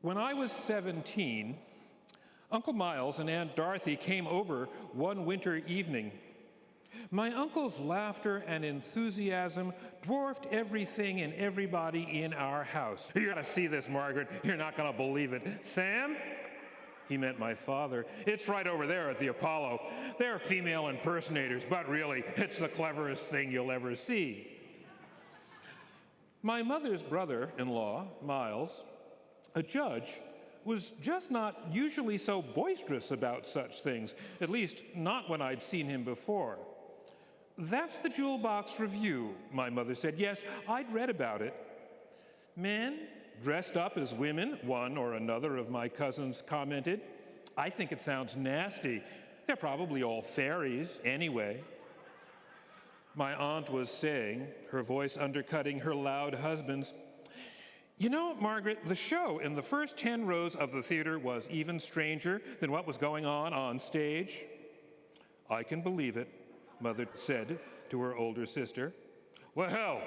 When I was 17, Uncle Miles and Aunt Dorothy came over one winter evening. My uncle's laughter and enthusiasm dwarfed everything and everybody in our house. You gotta see this, Margaret. You're not gonna believe it. Sam? He meant my father. It's right over there at the Apollo. They're female impersonators, but really, it's the cleverest thing you'll ever see. My mother's brother-in-law, Miles, a judge, was just not usually so boisterous about such things, at least not when I'd seen him before. That's the Jewel Box Review, my mother said. Yes, I'd read about it. Men dressed up as women, one or another of my cousins commented. I think it sounds nasty. They're probably all fairies anyway. My aunt was saying, her voice undercutting her loud husband's, "You know, Margaret, the show in the first 10 rows of the theater was even stranger than what was going on stage." "I can believe it," Mother said to her older sister. "Well,"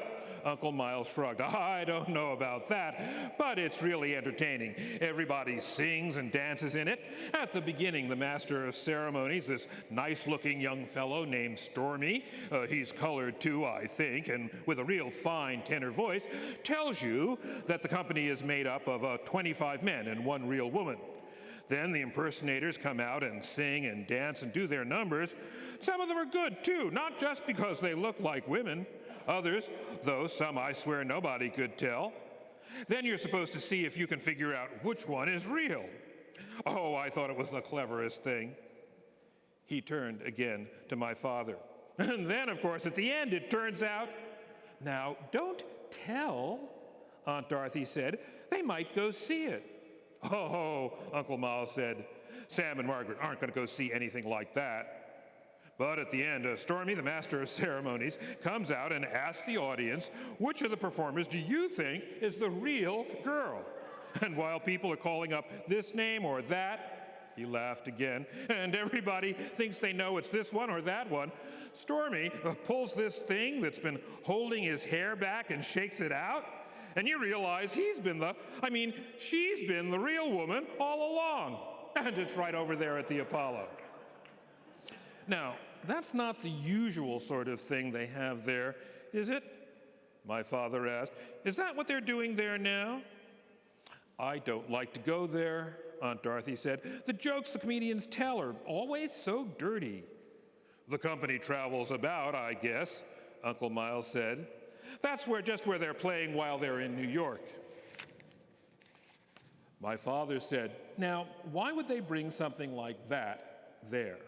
Uncle Miles shrugged, "I don't know about that, but it's really entertaining. Everybody sings and dances in it. At the beginning, the master of ceremonies, this nice-looking young fellow named Stormy, he's colored too, I think, and with a real fine tenor voice, tells you that the company is made up of 25 men and one real woman. Then the impersonators come out and sing and dance and do their numbers. Some of them are good, too, not just because they look like women. Others, though some I swear nobody could tell. Then you're supposed to see if you can figure out which one is real. Oh, I thought it was the cleverest thing." He turned again to my father. "And then, of course, at the end, it turns out—" "Now, don't tell," Aunt Dorothy said. "They might go see it." "Oh," Uncle Miles said, "Sam and Margaret aren't going to go see anything like that." But at the end, Stormy, the master of ceremonies, comes out and asks the audience, "Which of the performers do you think is the real girl?" And while people are calling up this name or that, he laughed again, and everybody thinks they know it's this one or that one, Stormy pulls this thing that's been holding his hair back and shakes it out, and you realize she's been the real woman all along. And it's right over there at the Apollo. Now, that's not the usual sort of thing they have there, is it? My father asked. Is that what they're doing there now? I don't like to go there, Aunt Dorothy said. The jokes the comedians tell are always so dirty. The company travels about, I guess, Uncle Miles said. That's just where they're playing while they're in New York. My father said, now, why would they bring something like that there?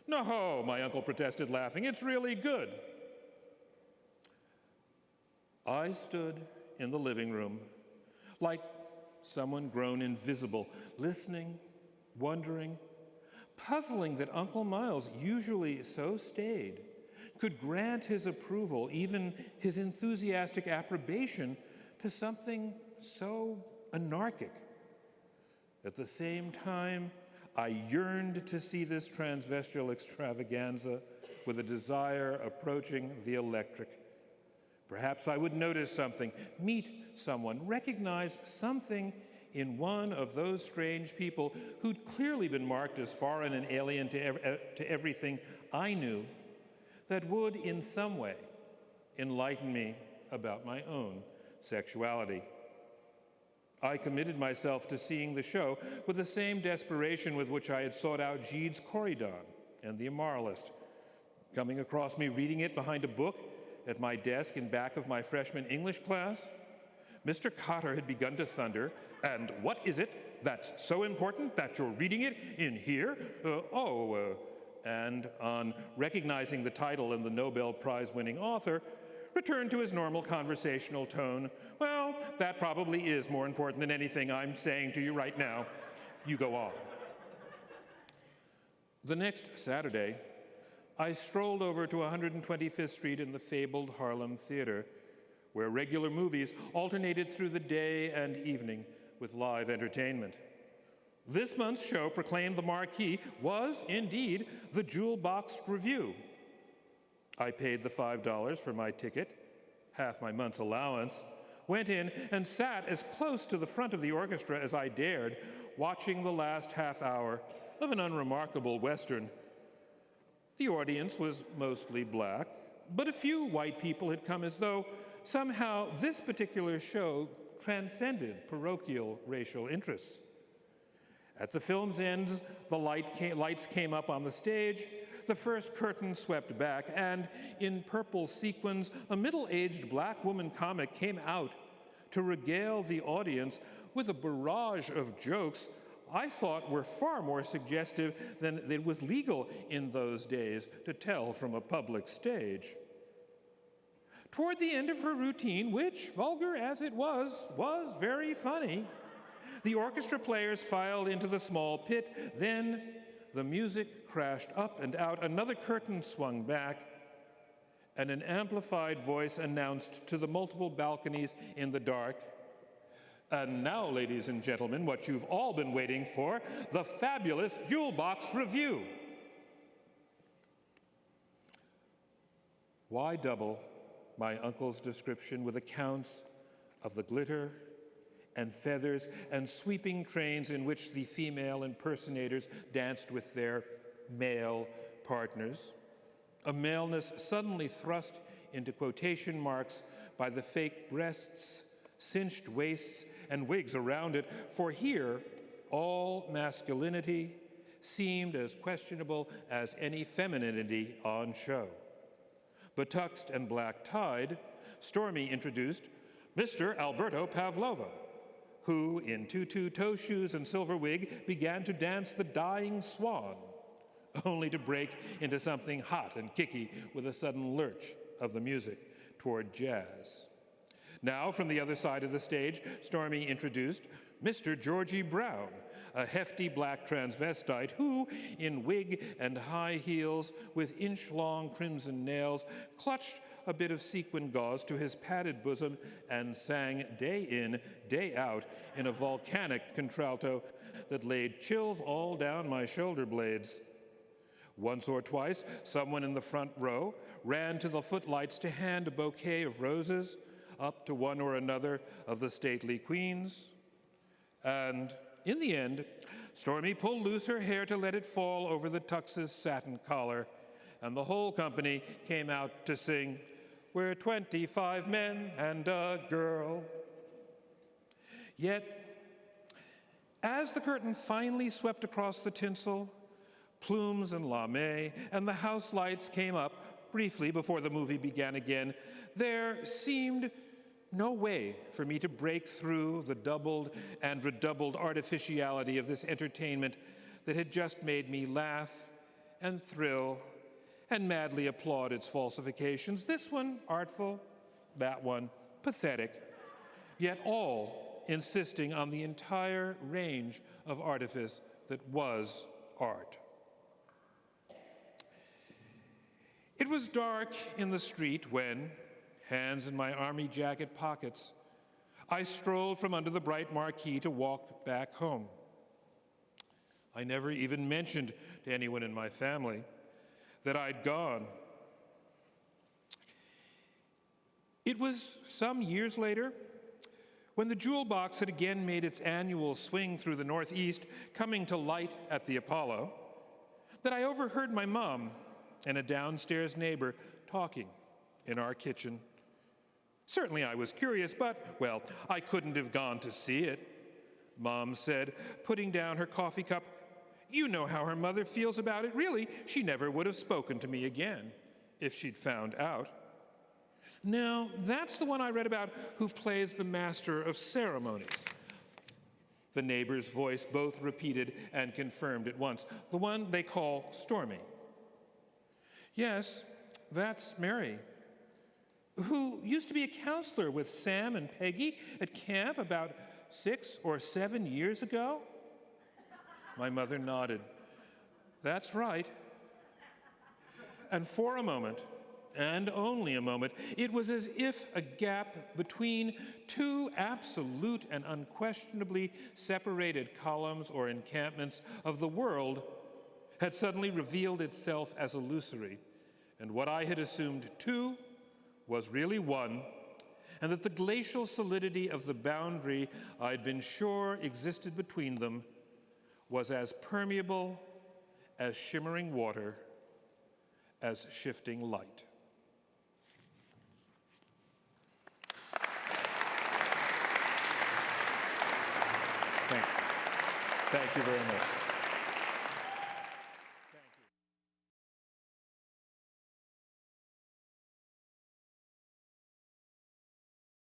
No, my uncle protested, laughing. It's really good. I stood in the living room like someone grown invisible, listening, wondering, puzzling that Uncle Miles, usually so staid, could grant his approval, even his enthusiastic approbation, to something so anarchic. At the same time, I yearned to see this transvestial extravaganza with a desire approaching the electric. Perhaps I would notice something, meet someone, recognize something in one of those strange people who'd clearly been marked as foreign and alien to everything I knew, that would in some way enlighten me about my own sexuality. I committed myself to seeing the show with the same desperation with which I had sought out Gide's Corydon and The Immoralist. Coming across me reading it behind a book at my desk in back of my freshman English class, Mr. Cotter had begun to thunder, and what is it that's so important that you're reading it in here? And on recognizing the title and the Nobel Prize-winning author, returned to his normal conversational tone. Well, that probably is more important than anything I'm saying to you right now. You go on. The next Saturday, I strolled over to 125th Street in the fabled Harlem Theater, where regular movies alternated through the day and evening with live entertainment. This month's show proclaimed the marquee was indeed the Jewel Box Review. I paid the $5 for my ticket, half my month's allowance, went in and sat as close to the front of the orchestra as I dared, watching the last half hour of an unremarkable Western. The audience was mostly black, but a few white people had come, as though somehow this particular show transcended parochial racial interests. At the film's end, the lights came up on the stage, the first curtain swept back, and in purple sequins, a middle-aged black woman comic came out to regale the audience with a barrage of jokes I thought were far more suggestive than it was legal in those days to tell from a public stage. Toward the end of her routine, which, vulgar as it was very funny, the orchestra players filed into the small pit. Then the music crashed up and out, another curtain swung back, and an amplified voice announced to the multiple balconies in the dark, "And now, ladies and gentlemen, what you've all been waiting for, the fabulous Jewel Box Review." Why double my uncle's description with accounts of the glitter and feathers and sweeping trains in which the female impersonators danced with their male partners? A maleness suddenly thrust into quotation marks by the fake breasts, cinched waists, and wigs around it, for here all masculinity seemed as questionable as any femininity on show. Betuxed and black-tied, Stormy introduced Mr. Alberto Pavlova, who, in tutu toe shoes and silver wig, began to dance the Dying Swan, only to break into something hot and kicky with a sudden lurch of the music toward jazz. Now, from the other side of the stage, Stormy introduced Mr. Georgie Brown, a hefty black transvestite who, in wig and high heels with inch-long crimson nails, clutched a bit of sequin gauze to his padded bosom and sang day in, day out in a volcanic contralto that laid chills all down my shoulder blades. Once or twice, someone in the front row ran to the footlights to hand a bouquet of roses up to one or another of the stately queens. And in the end, Stormy pulled loose her hair to let it fall over the tux's satin collar, and the whole company came out to sing, "We're 25 men and a girl." Yet, as the curtain finally swept across the tinsel, plumes and lame, and the house lights came up briefly before the movie began again, there seemed no way for me to break through the doubled and redoubled artificiality of this entertainment that had just made me laugh and thrill and madly applaud its falsifications. This one artful, that one pathetic, yet all insisting on the entire range of artifice that was art. It was dark in the street when, hands in my army jacket pockets, I strolled from under the bright marquee to walk back home. I never even mentioned to anyone in my family that I'd gone. It was some years later, when the Jewel Box had again made its annual swing through the Northeast, coming to light at the Apollo, that I overheard my mom and a downstairs neighbor talking in our kitchen. Certainly I was curious, but, well, I couldn't have gone to see it. Mom said, putting down her coffee cup, "You know how her mother feels about it. Really, she never would have spoken to me again if she'd found out." Now, that's the one I read about who plays the master of ceremonies. The neighbor's voice both repeated and confirmed at once. The one they call Stormy. Yes, that's Mary, who used to be a counselor with Sam and Peggy at camp about 6 or 7 years ago. My mother nodded. That's right. And for a moment, and only a moment, it was as if a gap between two absolute and unquestionably separated columns or encampments of the world had suddenly revealed itself as illusory, and what I had assumed two was really one, and that the glacial solidity of the boundary I'd been sure existed between them was as permeable as shimmering water, as shifting light. Thank you very much.